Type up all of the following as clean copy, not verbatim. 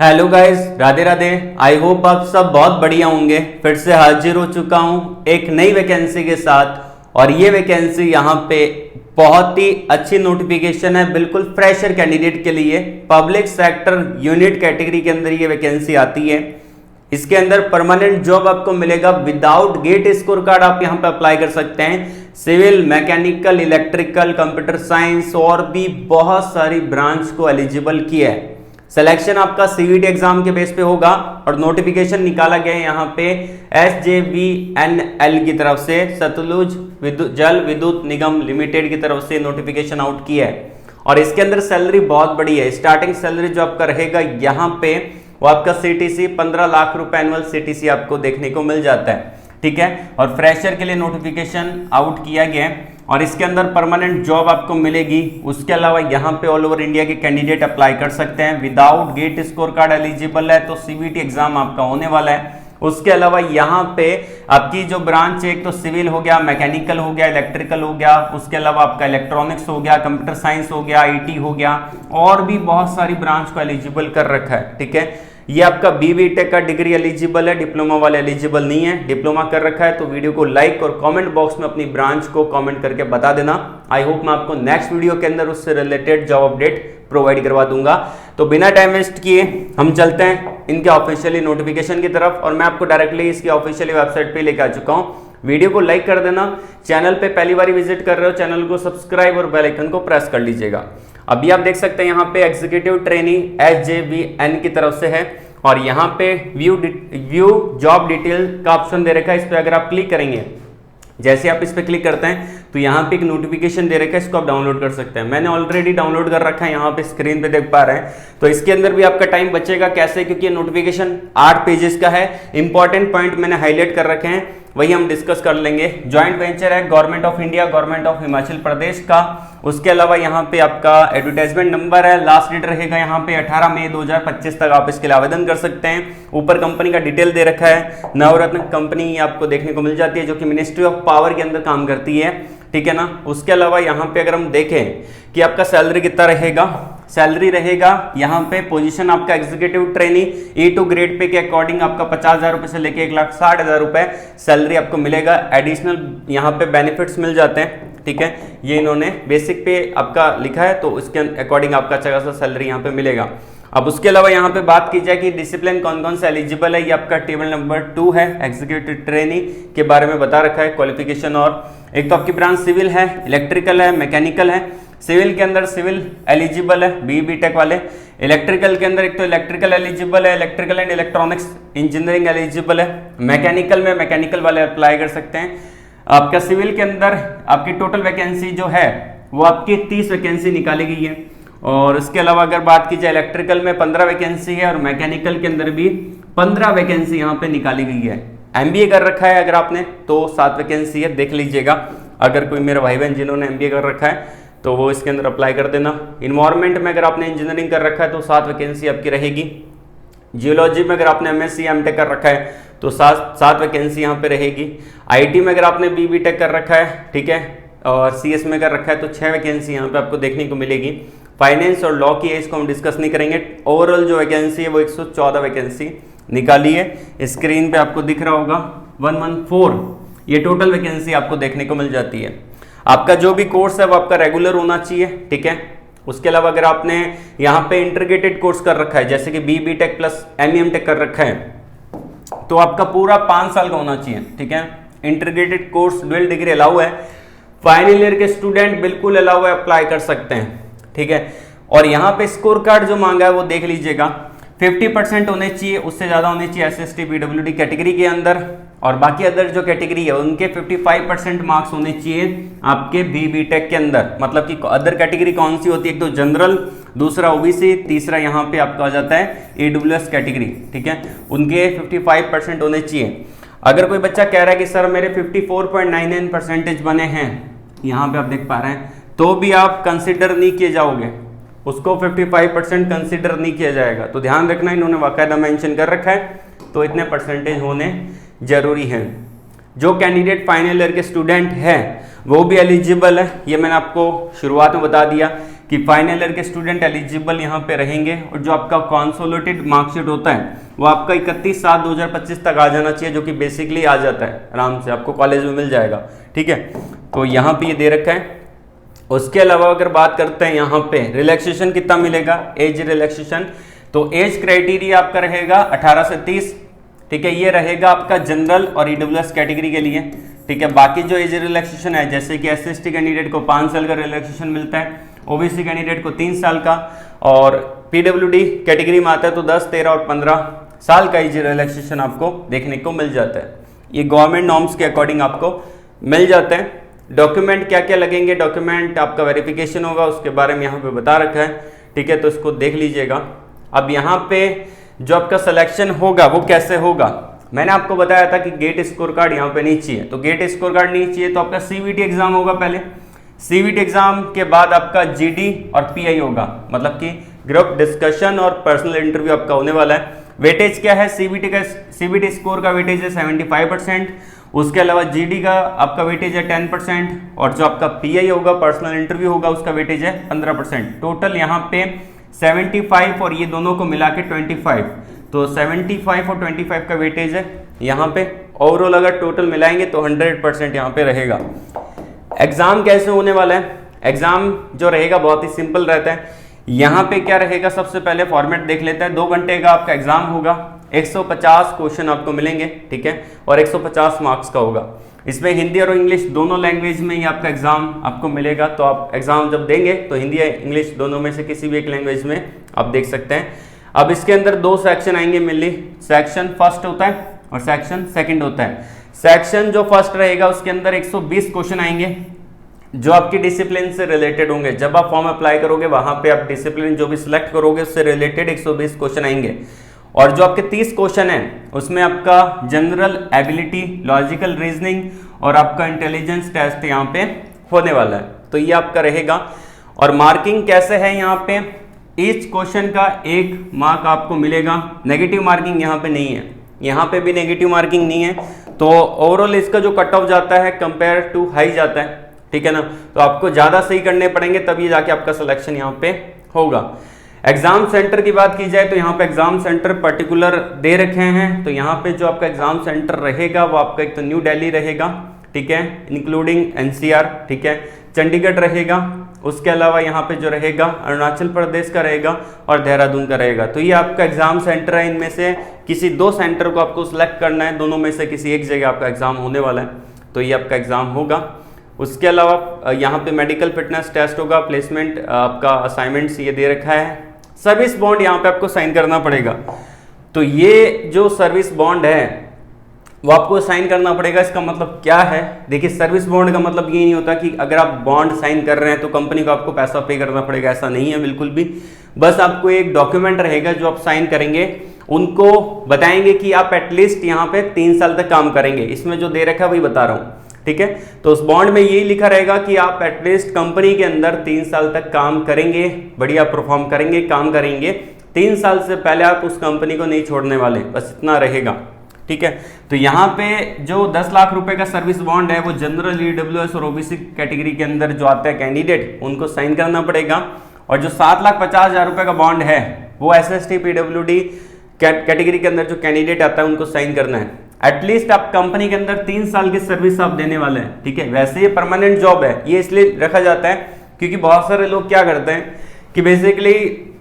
Hello guys, Radhe Radhe. I hope आप सब बहुत बढ़िया होंगे। फिर से हाजिर हो चुका हूं एक नई वैकेंसी के साथ। और ये वैकेंसी यहाँ पे बहुत ही अच्छी नोटिफिकेशन है, बिल्कुल फ्रेशर कैंडिडेट के लिए। पब्लिक सेक्टर यूनिट कैटेगरी के अंदर ये वैकेंसी आती है। इसके अंदर परमानेंट जॉब आपको मिलेगा विदाउट गेट स्कोर कार्ड। आप यहाँ पे अप्लाई कर सकते हैं। Civil, mechanical, electrical, computer science और भी बहुत सारी ब्रांच को एलिजिबल किया है। सिलेक्शन आपका सीवीटी एग्जाम के बेस पे होगा और नोटिफिकेशन निकाला गया है यहाँ पे SJVNL की तरफ से, सतलुज जल विद्युत निगम लिमिटेड की तरफ से नोटिफिकेशन आउट किया है। और इसके अंदर सैलरी बहुत बड़ी है। स्टार्टिंग सैलरी जो आपका रहेगा यहाँ पे वो आपका CTC 15 लाख रुपए एनुअल CTC आपको देखने को मिल जाता है। ठीक है, और फ्रेशर के लिए नोटिफिकेशन आउट किया गया है और इसके अंदर परमानेंट जॉब आपको मिलेगी। उसके अलावा यहाँ पे ऑल ओवर इंडिया के कैंडिडेट अप्लाई कर सकते हैं। Without GATE score card eligible है तो CBT एग्जाम आपका होने वाला है। उसके अलावा यहाँ पे आपकी जो ब्रांच है, एक तो सिविल हो गया, मैकेनिकल हो गया, इलेक्ट्रिकल हो गया, उसके अलावा आपका इलेक्ट्रॉनिक्स हो गया, कंप्यूटर साइंस हो गया, IT हो गया, और भी बहुत सारी ब्रांच को एलिजिबल कर रखा है। ठीक है, ये आपका BBTech का डिग्री एलिजिबल है, डिप्लोमा वाले एलिजिबल नहीं है। डिप्लोमा कर रखा है तो वीडियो को लाइक और कमेंट बॉक्स में अपनी ब्रांच को कमेंट करके बता देना। आई होप मैं आपको नेक्स्ट वीडियो के अंदर उससे रिलेटेड जॉब अपडेट प्रोवाइड करवा दूंगा। तो बिना टाइम वेस्ट किए हम चलते हैं इनके ऑफिशियली नोटिफिकेशन की तरफ और मैं आपको डायरेक्टली इसकी ऑफिशियली वेबसाइट पे लेके आ चुका हूँ। वीडियो को लाइक कर देना। चैनल पे पहली बार विजिट कर रहे हो, चैनल को सब्सक्राइब और बेल आइकन को प्रेस कर लीजिएगा। अभी आप देख सकते हैं यहाँ पे एग्जीक्यूटिव ट्रेनिंग SJVN की तरफ से है और यहाँ पे व्यू जॉब डिटेल का ऑप्शन दे रखा है। इस पर अगर आप क्लिक करेंगे, जैसे आप इस पर क्लिक करते हैं तो यहाँ पे एक नोटिफिकेशन दे रखा है, इसको आप डाउनलोड कर सकते हैं। मैंने ऑलरेडी डाउनलोड कर रखा है, यहाँ पे स्क्रीन पे देख पा रहे हैं। तो इसके अंदर भी आपका टाइम बचेगा। कैसे? क्योंकि ये नोटिफिकेशन 8 पेजेस का है। इंपॉर्टेंट पॉइंट मैंने हाईलाइट कर रखे हैं, वही हम डिस्कस कर लेंगे। ज्वाइंट वेंचर है government of India, government of Himachal Pradesh का। उसके अलावा यहाँ पे आपका एडवर्टाइजमेंट नंबर है, लास्ट डेट रहेगा यहाँ पे 18 मई 2025 तक आप इसके लिए आवेदन कर सकते हैं। ऊपर कंपनी का डिटेल दे रखा है। नवरत्न कंपनी आपको देखने को मिल जाती है जो कि मिनिस्ट्री ऑफ पावर के अंदर काम करती है। ठीक है ना। उसके अलावा यहाँ पे अगर हम देखें कि आपका सैलरी कितना रहेगा, सैलरी रहेगा यहाँ पे पोजीशन आपका executive trainee E2 grade pay के अकॉर्डिंग आपका 50,000 रुपए से लेके 1,60,000 रुपए सैलरी आपको मिलेगा। एडिशनल यहाँ पे बेनिफिट्स मिल जाते हैं। ठीक है, ये इन्होंने बेसिक पे आपका लिखा है तो इसके अकॉर्डिंग आपका अच्छा खासा सैलरी यहाँ पे मिलेगा। अब उसके अलावा यहाँ पे बात की जाए कि डिसिप्लिन कौन कौन सा एलिजिबल है, ये आपका टेबल नंबर 2 है। एग्जीक्यूटिव ट्रेनी के बारे में बता रखा है क्वालिफिकेशन। और एक तो आपकी ब्रांच सिविल है, इलेक्ट्रिकल है, मैकेनिकल है। सिविल के अंदर सिविल एलिजिबल है BBTech वाले। इलेक्ट्रिकल के अंदर एक तो इलेक्ट्रिकल एलिजिबल है, electrical and electronics engineering eligible है। मैकेनिकल में मैकेनिकल वाले अप्लाई कर सकते हैं। आपका सिविल के अंदर आपकी टोटल वैकेंसी जो है वो आपकी 30 वैकेंसी निकाली गई है। और इसके अलावा अगर बात की जाए इलेक्ट्रिकल में 15 वैकेंसी है और मैकेनिकल के अंदर भी 15 वैकेंसी यहाँ पे निकाली गई है। MBA कर रखा है अगर आपने तो 7 वैकेंसी है, देख लीजिएगा। अगर कोई मेरा भाई बहन जिन्होंने MBA कर रखा है तो वो इसके अंदर अप्लाई कर देना। इन्वायरमेंट में अगर आपने इंजीनियरिंग कर रखा है तो 7 वैकेंसी आपकी रहेगी। जियोलॉजी में अगर आपने MSc MTech कर रखा है तो 7 वैकेंसी यहाँ पे रहेगी। IT में अगर आपने BBTech कर रखा है, ठीक है, और CS में कर रखा है तो 6 वैकेंसी यहाँ पे आपको देखने को मिलेगी। फाइनेंस और लॉ की है, इसको हम डिस्कस नहीं करेंगे। ओवरऑल जो वैकेंसी है वो 114 वैकेंसी निकाली है। स्क्रीन पे आपको दिख रहा होगा 114, ये टोटल वैकेंसी आपको देखने को मिल जाती है। आपका जो भी कोर्स है वो आपका रेगुलर होना चाहिए। ठीक है, उसके अलावा अगर आपने यहाँ पे इंटीग्रेटेड कोर्स कर रखा है जैसे कि BBTech प्लस MEM Tech कर रखा है तो आपका पूरा 5 साल का होना चाहिए। ठीक है, integrated course dual degree allow है। फाइनल ईयर के स्टूडेंट बिल्कुल अलाउ है, अप्लाई कर सकते हैं। ठीक है, और यहाँ पे स्कोर कार्ड जो मांगा है वो देख लीजिएगा, 50% होने चाहिए, उससे ज्यादा होने चाहिए SST PWD कैटेगरी के अंदर। और बाकी अदर जो कैटेगरी है उनके 55% मार्क्स होने चाहिए आपके BBTech के अंदर। मतलब कि अदर कैटेगरी कौन सी होती है, एक तो जनरल, दूसरा OBC, तीसरा यहाँ पे आपका आ जाता है AWS कैटेगरी। ठीक है, उनके 55% होने चाहिए। अगर कोई बच्चा कह रहा है कि सर मेरे 54.99% बने हैं, यहाँ पे आप देख पा रहे हैं, तो भी आप कंसिडर नहीं किए जाओगे, उसको 55% कंसिडर नहीं किया जाएगा। तो ध्यान रखना, इन्होंने बाकायदा मेंशन कर रखा है तो इतने परसेंटेज होने जरूरी है। जो कैंडिडेट फाइनल ईयर के स्टूडेंट हैं वो भी एलिजिबल है। ये मैंने आपको शुरुआत में बता दिया कि फाइनल ईयर के स्टूडेंट एलिजिबल यहाँ पे रहेंगे, और जो आपका कंसोलिडेटेड मार्कशीट होता है वो आपका 31/7/2025 तक आ जाना चाहिए, जो कि बेसिकली आ जाता है आराम से, आपको कॉलेज में मिल जाएगा। ठीक है, तो यहाँ पे ये दे रखा है। उसके अलावा अगर बात करते हैं यहाँ पे रिलैक्सेशन कितना मिलेगा, एज रिलैक्सेशन, तो एज क्राइटेरिया आपका रहेगा 18 से 30। ठीक है, ये रहेगा आपका जनरल और ईडब्ल्यूएस कैटेगरी के लिए। ठीक है, बाकी जो एज रिलैक्सेशन है जैसे कि एसएसटी कैंडिडेट को 5 साल का रिलैक्सेशन मिलता है, ओबीसी कैंडिडेट को 3 साल का, और पीडब्ल्यूडी कैटेगरी में आता है तो 10, 13 और 15 साल का एज रिलैक्सेशन आपको देखने को मिल जाता है। ये गवर्नमेंट नॉर्म्स के अकॉर्डिंग आपको मिल जाता है। डॉक्यूमेंट क्या क्या लगेंगे, डॉक्यूमेंट आपका वेरिफिकेशन होगा, उसके बारे में यहाँ पे बता रखा है। ठीक है, तो इसको देख लीजिएगा। अब यहाँ पे जो आपका सिलेक्शन होगा वो कैसे होगा, मैंने आपको बताया था कि गेट स्कोर कार्ड यहाँ पे नहीं चाहिए, तो गेट स्कोर कार्ड नहीं चाहिए तो आपका सीवीटी एग्जाम होगा पहले, सीवीटी एग्जाम के बाद आपका जीडी और पीआई होगा, मतलब कि ग्रुप डिस्कशन और पर्सनल इंटरव्यू आपका होने वाला है। वेटेज क्या है सीवीटी का, सीवीटी स्कोर का वेटेज है 75%, उसके अलावा जीडी का आपका वेटेज है 10%, और जो आपका पीआई होगा पर्सनल इंटरव्यू होगा उसका वेटेज है 15%। टोटल यहाँ पे 75 और ये दोनों को मिला के 25, तो 75 और 25 का वेटेज है यहाँ पे। ओवरऑल अगर टोटल मिलाएंगे तो 100% यहाँ पे रहेगा। एग्जाम कैसे होने वाला है, एग्जाम जो रहेगा बहुत ही सिंपल रहता है। यहाँ पे क्या रहेगा, सबसे पहले फॉर्मेट देख लेते हैं। 2 घंटे का आपका एग्जाम होगा, 150 क्वेश्चन आपको मिलेंगे। ठीक है, और 150 मार्क्स का होगा। इसमें हिंदी और इंग्लिश दोनों लैंग्वेज में ही आपका एग्जाम आपको मिलेगा, तो आप एग्जाम जब देंगे तो हिंदी या इंग्लिश दोनों में से किसी भी एक लैंग्वेज में आप देख सकते हैं। अब इसके अंदर 2 सेक्शन आएंगे मेनली, सेक्शन फर्स्ट होता है और सेक्शन सेकंड होता है। सेक्शन जो फर्स्ट रहेगा उसके अंदर 120 क्वेश्चन आएंगे जो आपकी डिसिप्लिन से रिलेटेड होंगे। जब आप फॉर्म अप्लाई करोगे वहां पे आप डिसिप्लिन जो भी सिलेक्ट करोगे उससे रिलेटेड 120 क्वेश्चन आएंगे, और जो आपके 30 क्वेश्चन हैं उसमें आपका जनरल एबिलिटी, लॉजिकल रीजनिंग और आपका इंटेलिजेंस टेस्ट यहाँ पे होने वाला है, तो ये आपका रहेगा। और मार्किंग कैसे है, यहाँ पे ईच क्वेश्चन का 1 मार्क आपको मिलेगा। नेगेटिव मार्किंग यहाँ पे नहीं है, यहाँ पे भी नेगेटिव मार्किंग नहीं है, तो ओवरऑल इसका जो कट ऑफ जाता है कंपेयर टू हाई जाता है। ठीक है ना, तो आपको ज्यादा सही करने पड़ेंगे तभी जाके आपका सिलेक्शन यहाँ पे होगा। एग्जाम सेंटर की बात की जाए तो यहाँ पे एग्जाम सेंटर पर्टिकुलर दे रखे हैं, तो यहाँ पे जो आपका एग्जाम सेंटर रहेगा वो आपका एक तो न्यू दिल्ली रहेगा, ठीक है, इंक्लूडिंग एनसीआर, ठीक है, चंडीगढ़ रहेगा, उसके अलावा यहाँ पे जो रहेगा अरुणाचल प्रदेश का रहेगा और देहरादून का रहेगा। तो ये आपका एग्जाम सेंटर है, इनमें से किसी 2 सेंटर को आपको सिलेक्ट करना है, दोनों में से किसी एक जगह आपका एग्जाम होने वाला है, तो ये आपका एग्जाम होगा। उसके अलावा यहाँ पे मेडिकल फिटनेस टेस्ट होगा, प्लेसमेंट आपका असाइनमेंट्स ये दे रखा है, सर्विस बॉन्ड यहाँ पे आपको साइन करना पड़ेगा। तो ये जो सर्विस बॉन्ड है वो आपको साइन करना पड़ेगा। इसका मतलब क्या है, देखिए सर्विस बॉन्ड का मतलब ये नहीं होता कि अगर आप बॉन्ड साइन कर रहे हैं तो कंपनी को आपको पैसा पे करना पड़ेगा, ऐसा नहीं है बिल्कुल भी। बस आपको एक डॉक्यूमेंट रहेगा जो आप साइन करेंगे, उनको बताएंगे कि आप एटलीस्ट यहाँ पे 3 साल तक काम करेंगे। इसमें जो दे रखा है वही बता रहा हूँ, ठीक है। तो उस बॉन्ड में यही लिखा रहेगा कि आप एटलीस्ट कंपनी के अंदर 3 साल तक काम करेंगे, बढ़िया परफॉर्म करेंगे, काम करेंगे, 3 साल से पहले आप उस कंपनी को नहीं छोड़ने वाले, बस इतना रहेगा, ठीक है। तो यहाँ पे जो 10 लाख रुपए का सर्विस बॉन्ड है वो जनरल, ईडब्ल्यूएस और ओबीसी कैटेगरी के अंदर जो आता है कैंडिडेट उनको साइन करना पड़ेगा। और जो 7,50,000 रुपए का बॉन्ड है वो एसएसटी पीडब्ल्यूडी कैटेगरी के अंदर जो कैंडिडेट आता है उनको साइन करना है। एटलीस्ट आप कंपनी के अंदर 3 साल की सर्विस आप देने वाले हैं, ठीक है। वैसे ये परमानेंट जॉब है, ये इसलिए रखा जाता है क्योंकि बहुत सारे लोग क्या करते हैं कि बेसिकली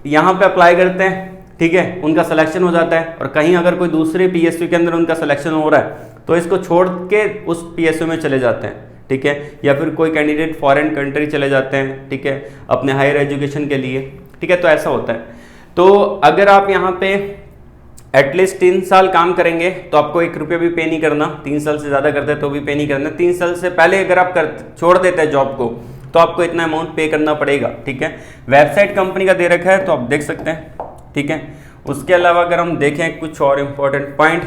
यहाँ पे अप्लाई करते हैं, ठीक है, उनका सिलेक्शन हो जाता है और कहीं अगर कोई दूसरे पीएसयू के अंदर उनका सिलेक्शन हो रहा है तो इसको छोड़ के उस पीएसयू में चले जाते हैं, ठीक है, या फिर कोई कैंडिडेट फॉरेन कंट्री चले जाते हैं, ठीक है, अपने हायर एजुकेशन के लिए, ठीक है। तो ऐसा होता है। तो अगर आप यहाँ पे एटलीस्ट 3 साल काम करेंगे तो आपको 1 रुपया भी पे नहीं करना, 3 साल से ज़्यादा करते हैं तो भी पे नहीं करना। 3 साल से पहले अगर आप छोड़ देते हैं जॉब को तो आपको इतना अमाउंट पे करना पड़ेगा, ठीक है। वेबसाइट कंपनी का दे रखा है तो आप देख सकते हैं, ठीक है। उसके अलावा अगर हम देखें कुछ और इम्पोर्टेंट पॉइंट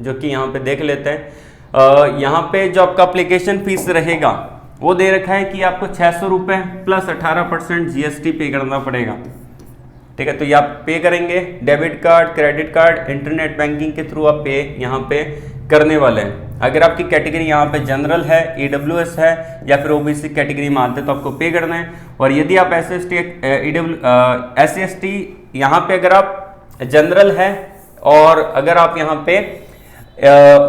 जो कि यहाँ पे देख लेते हैं, यहाँ पे जो आपका एप्लीकेशन फीस रहेगा वो दे रखा है कि आपको 600 रुपये प्लस 18% जीएसटी पे करना पड़ेगा, ठीक है। तो ये आप पे करेंगे, debit card, credit card, internet banking के थ्रू आप पे यहाँ पे करने वाले हैं। अगर आपकी कैटेगरी यहाँ पे जनरल है, ईडब्ल्यूएस है या फिर ओबीसी कैटेगरी में आते हैं तो आपको पे करना है। और यदि आप SC/ST यहाँ पे अगर आप जनरल है और अगर आप यहाँ पे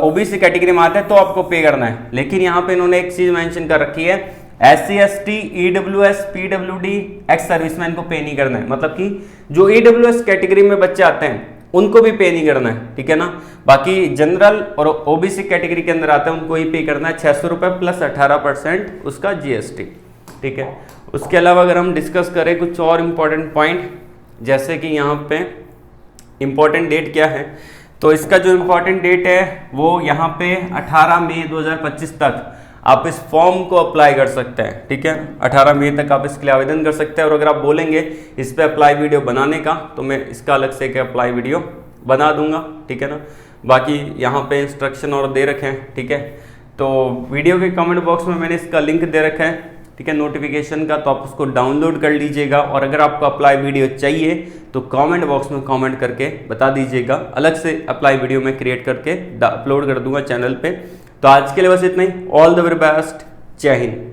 ओबीसी कैटेगरी में आते हैं तो आपको पे करना है। लेकिन यहाँ पे इन्होंने एक चीज मेंशन कर रखी है, SC/ST, EWS, PWD, ex serviceman को पे नहीं करना है। मतलब कि जो ईडब्ल्यूएस कैटेगरी में बच्चे आते हैं उनको भी पे नहीं करना है, ठीक है ना। बाकी जनरल और ओबीसी कैटेगरी के अंदर आते हैं उनको ही पे करना है 600 रुपये प्लस 18% उसका GST, ठीक है। उसके अलावा अगर हम डिस्कस करें कुछ और इम्पोर्टेंट पॉइंट, जैसे कि यहाँ पे इम्पोर्टेंट डेट क्या है, तो इसका जो इम्पोर्टेंट डेट है वो यहाँ पे 18 मई 2025 तक आप इस फॉर्म को अप्लाई कर सकते हैं, ठीक है। 18 मई तक आप इसके लिए आवेदन कर सकते हैं। और अगर आप बोलेंगे इस पे अप्लाई वीडियो बनाने का तो मैं इसका अलग से एक अप्लाई वीडियो बना दूंगा, ठीक है ना। बाकी यहाँ पे इंस्ट्रक्शन और दे रखे हैं, ठीक है। तो वीडियो के कमेंट बॉक्स में मैंने इसका लिंक दे रखा है, ठीक है, नोटिफिकेशन का, तो आप उसको डाउनलोड कर लीजिएगा। और अगर आपको अप्लाई वीडियो चाहिए तो कमेंट बॉक्स में कमेंट करके बता दीजिएगा, अलग से अप्लाई वीडियो मैं क्रिएट करके अपलोड कर दूंगा चैनल पे। तो आज के लिए बस इतना ही। ऑल द वेरी बेस्ट, जय हिंद।